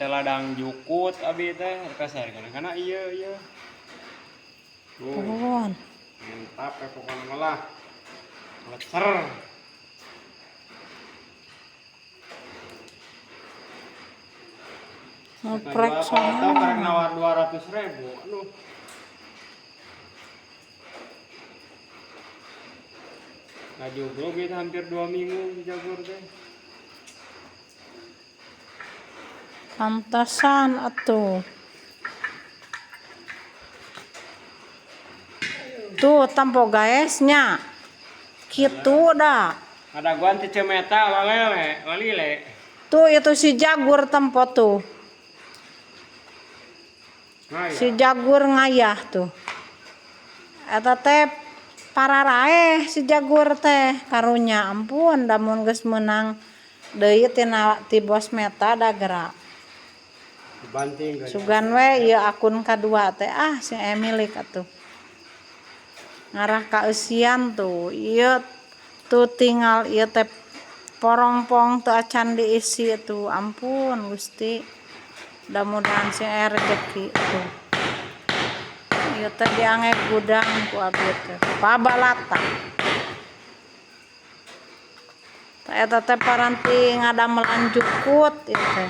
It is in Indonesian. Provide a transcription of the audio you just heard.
teh ladang jukut abi teh kasar karena iya. Pohon. Mantap ya pokoknya malah. Lecer. Ngeprek soalnya karek soalnya. nawar 200.000. Aduh. Nah juga kita hampir 2 minggu di Jagur teh. Pantasan atuh. Tuh tampo gaesnya. Kitu dah. Ada gua anti cemeta lalile. Tuh itu si Jagur tempo tuh. Nah, Si ya. Jagur ngayah tuh. Eta teh pararae si Jagur teh karunya ampun damun geus meunang deui tina ti bos meta da gerak. Dibanting Sugan we ieu akun kadua teh si milik atuh. Ngarah ka eusian tuh. Ieu tuh tinggal ieu teh porongpong teu acan diisi tuh. Ampun Gusti. Mudah-mudahan si rezeki tuh. Ieu teh diange gudang ku abdi teh. Pabalata. Eta teh paranti ngadamelan jukut ieu teh.